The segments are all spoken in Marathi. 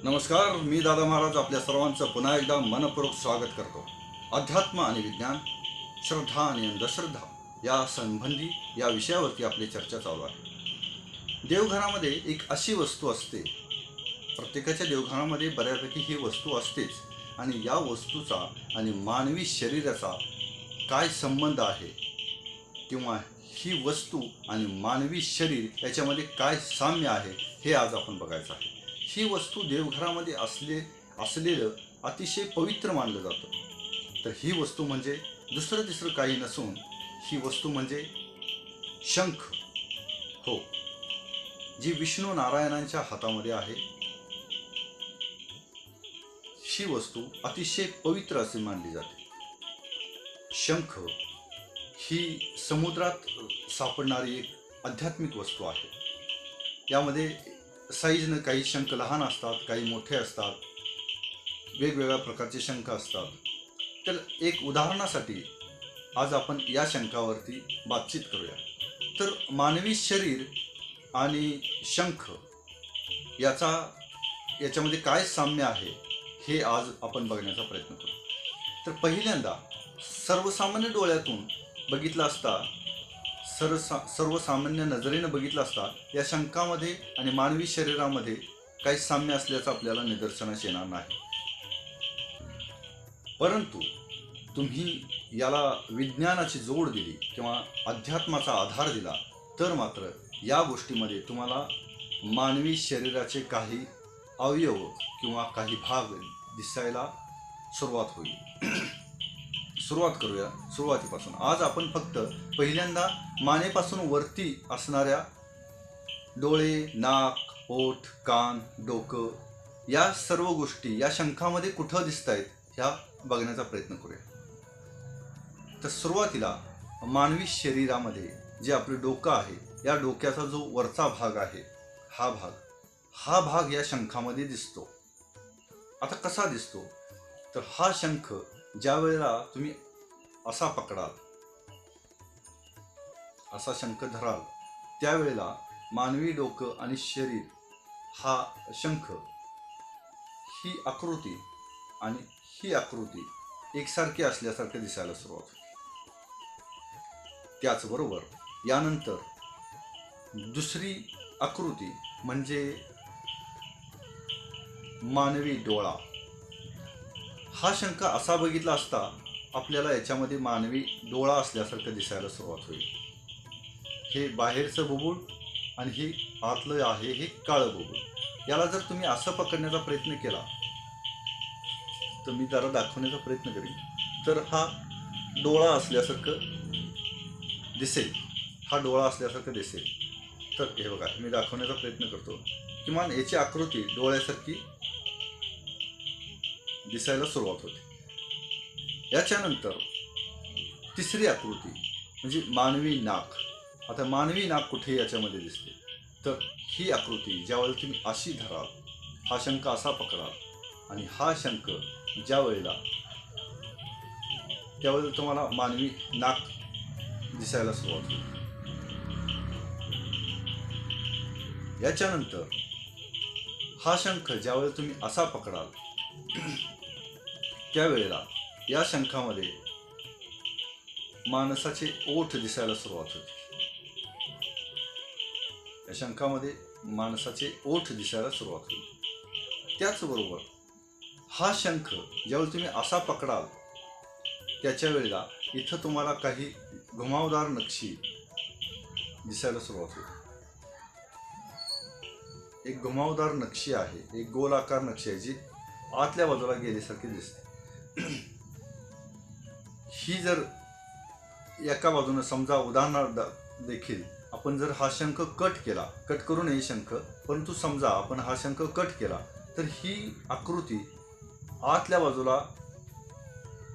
नमस्कार, मी दादा महाराज आपल्या सर्वांचं पुन्हा एकदा मनपूर्वक स्वागत करतो. अध्यात्म आणि विज्ञान, श्रद्धा आणि अंधश्रद्धा या संबंधी या विषयावरती आपली चर्चा चालू आहे. देवघरामध्ये एक अशी वस्तू असते, प्रत्येकाच्या देवघरामध्ये बऱ्यापैकी ही वस्तू असतेच, आणि या वस्तूचा आणि मानवी शरीराचा काय संबंध आहे, किंवा ही वस्तू आणि मानवी शरीर याच्यामध्ये काय साम्य आहे, हे आज आपण बघायचं आहे. ही वस्तू देवघरामध्ये असलेलं अतिशय पवित्र मानलं जातं. तर ही वस्तू म्हणजे दुसरं तिसरं काही नसून ही वस्तू म्हणजे शंख. हो, जी विष्णू नारायणांच्या हातामध्ये आहे. ही वस्तू अतिशय पवित्र असे मानली जाते. शंख ही समुद्रात सापडणारी एक आध्यात्मिक वस्तू आहे. यामध्ये साईजनं काही शंख लहान असतात, काही मोठे असतात, वेगवेगळ्या प्रकारचे शंख असतात. तर एक उदाहरणासाठी आज आपण या शंखावरती बातचीत करूया. तर मानवी शरीर आणि शंख याच्यामध्ये काय साम्य आहे हे आज आपण बघण्याचा प्रयत्न करू. तर पहिल्यांदा सर्वसामान्य डोळ्यातून बघितला असता, सर्वसामान्य नजरेनं बघितलं असता या शंखामध्ये आणि मानवी शरीरामध्ये काही साम्य असल्याचं आपल्याला निदर्शनास येणार नाही. परंतु तुम्ही याला विज्ञानाची जोड दिली किंवा अध्यात्माचा आधार दिला तर मात्र या गोष्टीमध्ये तुम्हाला मानवी शरीराचे काही अवयव किंवा काही भाग दिसायला सुरुवात होईल. सुरुवात करूया सुरुवातीपासून. आज आपण फक्त पहिल्यांदा मानेपासून वरती असणाऱ्या डोळे, नाक, ओठ, कान, डोकं या सर्व गोष्टी या शंखामध्ये कुठं दिसत आहेत ह्या बघण्याचा प्रयत्न करूया. तर सुरुवातीला मानवी शरीरामध्ये जे आपलं डोकं आहे, या डोक्याचा जो वरचा भाग आहे, हा भाग या शंखामध्ये दिसतो. आता कसा दिसतो? तर हा शंख ज्या वेळेला तुम्ही असा पकडाल, असा शंख धराल, त्यावेळेला मानवी डोकं आणि शरीर, हा शंख, ही आकृती आणि ही आकृती एकसारखी असल्यासारखं दिसायला सुरुवात होते. त्याचबरोबर यानंतर दुसरी आकृती म्हणजे मानवी डोळा. हा शंख असा बघितला असता आपल्याला याच्यामध्ये मानवी डोळा असल्यासारखं दिसायला सुरुवात होईल. हे बाहेरचं बुबुळ आणि हे आतलं आहे हे काळं बुबुळ. याला जर तुम्ही असं पकडण्याचा प्रयत्न केला, तर मी जरा दाखवण्याचा प्रयत्न करीन, तर हा डोळा असल्यासारखं दिसेल. हा डोळा असल्यासारखं दिसेल. तर हे बघा, मी दाखवण्याचा प्रयत्न करतो. किमान याची आकृती डोळ्यासारखी दिसायला सुरुवात होते. याच्यानंतर तिसरी आकृती म्हणजे मानवी नाक. आता मानवी नाक कुठे याच्यामध्ये दिसते? तर ही आकृती ज्यावेळेला तुम्ही अशी धराल, हा शंख असा पकडाल आणि हा शंख ज्या वेळेला, त्यावेळेला तुम्हाला मानवी नाक दिसायला सुरुवात होईल. याच्यानंतर हा शंख ज्यावेळेला तुम्ही असा पकडाल, त्यावेळेला या शंखामध्ये माणसाचे ओठ दिसायला सुरुवात होते. या शंखामध्ये माणसाचे ओठ दिसायला सुरुवात होईल. त्याचबरोबर हा शंख ज्यावेळी तुम्ही असा पकडाल, त्याच्या वेळेला इथं तुम्हाला काही घुमावदार नक्षी दिसायला सुरुवात होईल. एक घुमावदार नक्षी आहे, एक गोलाकार नक्षी आहे, जी आतल्या बाजूला गेल्यासारखी दिसते. ही जर एका बाजूने, समजा उदाहरणार्थ देखील, आपण जर हा शंख कट करू नये शंख, परंतु समजा आपण हा शंख कट केला, तर ही आकृती आतल्या बाजूला,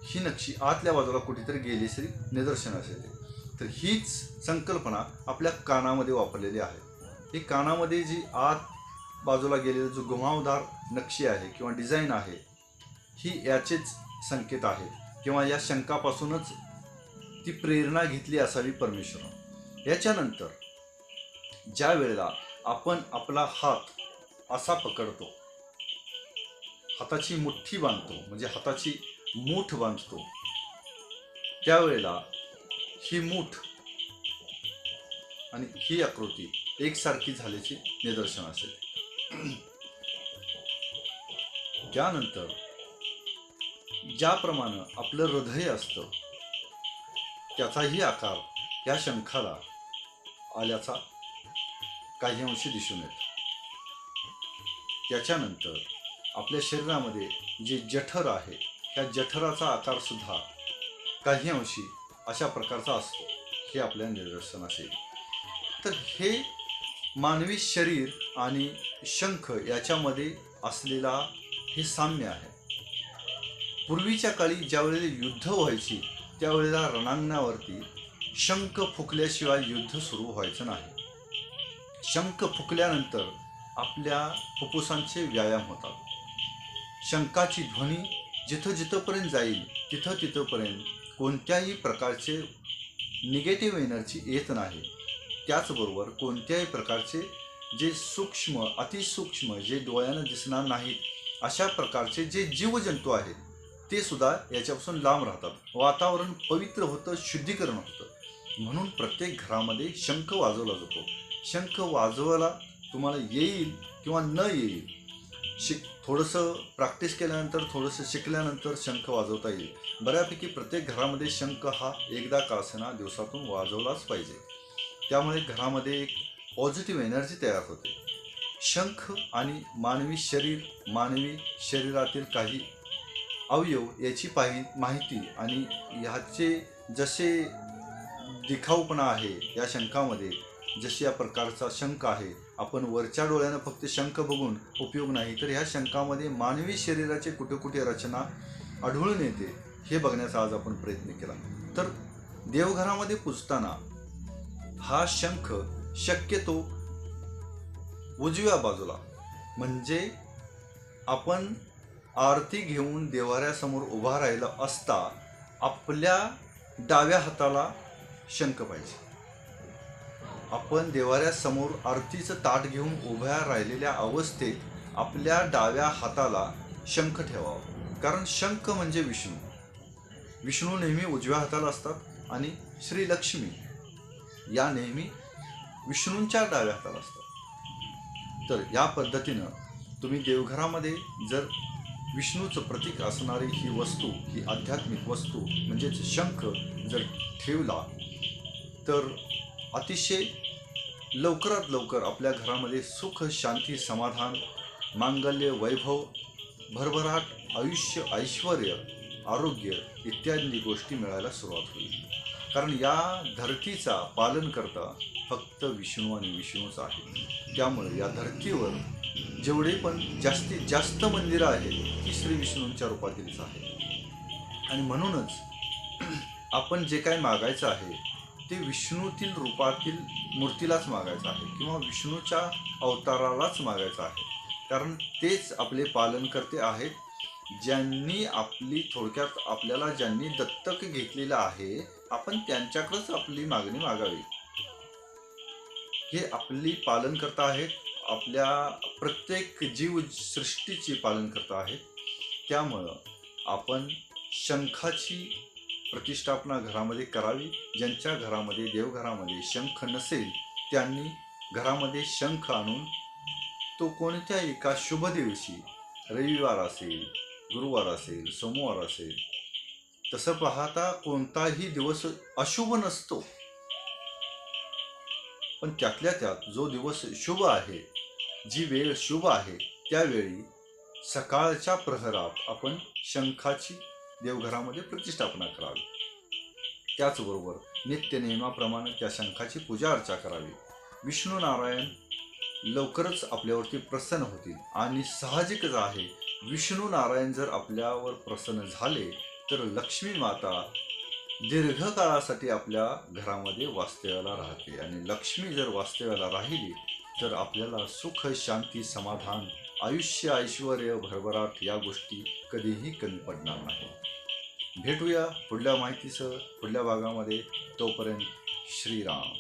ही नक्षी आतल्या बाजूला कुठेतरी गेल्याची निदर्शनास येते. तर हीच संकल्पना आपल्या कानामध्ये वापरलेली आहे. ही कानामध्ये जी आत बाजूला गेलेला जो घुमावदार नक्षी आहे किंवा डिझाईन आहे, ही याचेच संकेत आहेत, किंवा या शंखापासूनच ती प्रेरणा घेतली असावी परमेश्वरानं. याच्यानंतर ज्या वेळेला आपण आपला हात असा पकडतो, हाताची मुठ्ठी बांधतो, म्हणजे हाताची मूठ बांधतो, त्यावेळेला ही मूठ आणि ही आकृती एकसारखी झाल्याचे निदर्शन असेल. त्यानंतर ज्याप्रमाणे आपलं हृदय असतं त्याचाही आकार या शंखाला आल्याचा काही अंशी दिसून येतो. त्याच्यानंतर आपल्या शरीरामध्ये जे जठर आहे त्या जठराचा आकार सुद्धा काही अंशी अशा प्रकारचा असतो, हे आपल्या निदर्शनास येईल. तर हे मानवी शरीर आणि शंख याच्यामध्ये असलेला हे साम्य आहे. पूर्वीच्या काळी ज्यावेळेला युद्ध व्हायची त्यावेळेला रणांगणावरती शंख फुकल्याशिवाय युद्ध सुरू व्हायचं नाही. शंख फुकल्यानंतर आपल्या फुफ्फुसांचे व्यायाम होतात. शंखाची ध्वनी जिथं जिथंपर्यंत जाईल तिथं तिथंपर्यंत कोणत्याही प्रकारचे निगेटिव्ह एनर्जी येत नाही. त्याचबरोबर कोणत्याही प्रकारचे जे सूक्ष्म अतिसूक्ष्म जे डोळ्यानं दिसणार नाहीत अशा प्रकारचे जे जीवजंतू आहेत ते सुद्धा याच्यापासून लांब राहतात. वातावरण पवित्र होतं, शुद्धीकरण होतं. म्हणून प्रत्येक घरामध्ये शंख वाजवला जातो. शंख वाजवायला तुम्हाला येईल किंवा न येईल, थोडंसं प्रॅक्टिस केल्यानंतर थोडंसं शिकल्यानंतर शंख वाजवता येईल. बऱ्यापैकी प्रत्येक घरामध्ये शंख हा एकदा का असेना दिवसातून वाजवलाच पाहिजे. त्यामुळे घरामध्ये एक पॉझिटिव्ह एनर्जी तयार होते. शंख आणि मानवी शरीर, मानवी शरीरातील काही अवयव याची माहिती आणि ह्याचे जसे दिखाऊपणा आहे या शंखामध्ये, जशी या प्रकारचा शंख आहे. आपण वरच्या डोळ्यानं फक्त शंख बघून उपयोग नाही, तर ह्या शंखामध्ये मानवी शरीराचे कुठे कुठे रचना आढळून येते हे बघण्याचा आज आपण प्रयत्न केला. तर देवघरामध्ये पूजताना हा शंख शक्यतो उजव्या बाजूला, म्हणजे आपण आरती घेऊन देवाऱ्यासमोर उभा राहिला असता आपल्या डाव्या हाताला शंख पाहिजे. आपण देवाऱ्यासमोर आरतीचं ताट घेऊन उभ्या राहिलेल्या अवस्थेत आपल्या डाव्या हाताला शंख ठेवावा. कारण शंख म्हणजे विष्णू. विष्णू नेहमी उजव्या हाताला असतात आणि श्री लक्ष्मी या नेहमी विष्णूंच्या डाव्या हाताला असतात. तर या पद्धतीनं तुम्ही देवघरामध्ये जर विष्णूचं प्रतीक असणारी ही वस्तू, ही आध्यात्मिक वस्तू म्हणजेच शंख जर ठेवला तर अतिशय लवकरात लवकर आपल्या घरामध्ये सुख, शांती, समाधान, मांगल्य, वैभव, भरभराट, आयुष्य, ऐश्वर, आरोग्य इत्यादी गोष्टी मिळायला सुरुवात होईल. कारण या धरतीचा पालन करता फक्त विष्णू आणि विष्णूच आहे. त्यामुळे या धरतीवर जेवढे पण जास्तीत जास्त मंदिरं आहेत ती श्री विष्णूंच्या रूपातीलच आहे. आणि म्हणूनच आपण जे काय मागायचं आहे ते विष्णूतील रूपातील मूर्तीलाच मागायचं आहे किंवा विष्णूच्या अवतारालाच मागायचं आहे. कारण तेच आपले पालनकर्ते आहेत, ज्यांनी आपली थोडक्यात आपल्याला ज्यांनी दत्तक घेतलेलं आहे, आपण त्यांच्याकडेच आपली मागणी मागावी. हे आपली पालनकर्ता आहेत, आपल्या प्रत्येक जीव सृष्टीची पालनकर्ता आहेत. त्यामुळं आपण शंखाची प्रतिष्ठापना घरामध्ये करावी. ज्यांच्या घरामध्ये देवघरामध्ये शंख नसेल त्यांनी घरामध्ये शंख आणून तो कोणत्या एका शुभ दिवशी, रविवार असेल, गुरुवार असेल, सोमवार असेल, तसं पाहता कोणताही दिवस अशुभ नसतो, पण त्यातल्या त्यात जो दिवस शुभ आहे, जी वेळ शुभ आहे, त्यावेळी सकाळच्या प्रहरात आपण शंखाची देवघरामध्ये प्रतिष्ठापना करावी. त्याचबरोबर नित्य नियमाप्रमाणे त्या शंखाची पूजा अर्चा करावी. विष्णू नारायण लवकरच आपल्यावरती प्रसन्न होतील. आणि साहजिकच आहे, विष्णू नारायण जर आपल्यावर प्रसन्न झाले तर लक्ष्मी माता दीर्घकाळासाठी आपल्या घरामध्ये वास्तव्याला राहते. आणि लक्ष्मी जर वास्तव्याला राहिली तर आपल्याला सुख, शांती, समाधान, आयुष्य, ऐश्वर, भरभराट या गोष्टी कधीही कमी पडणार नाही. भेटूया पुढल्या माहितीसह पुढल्या भागामध्ये. तोपर्यंत श्रीराम.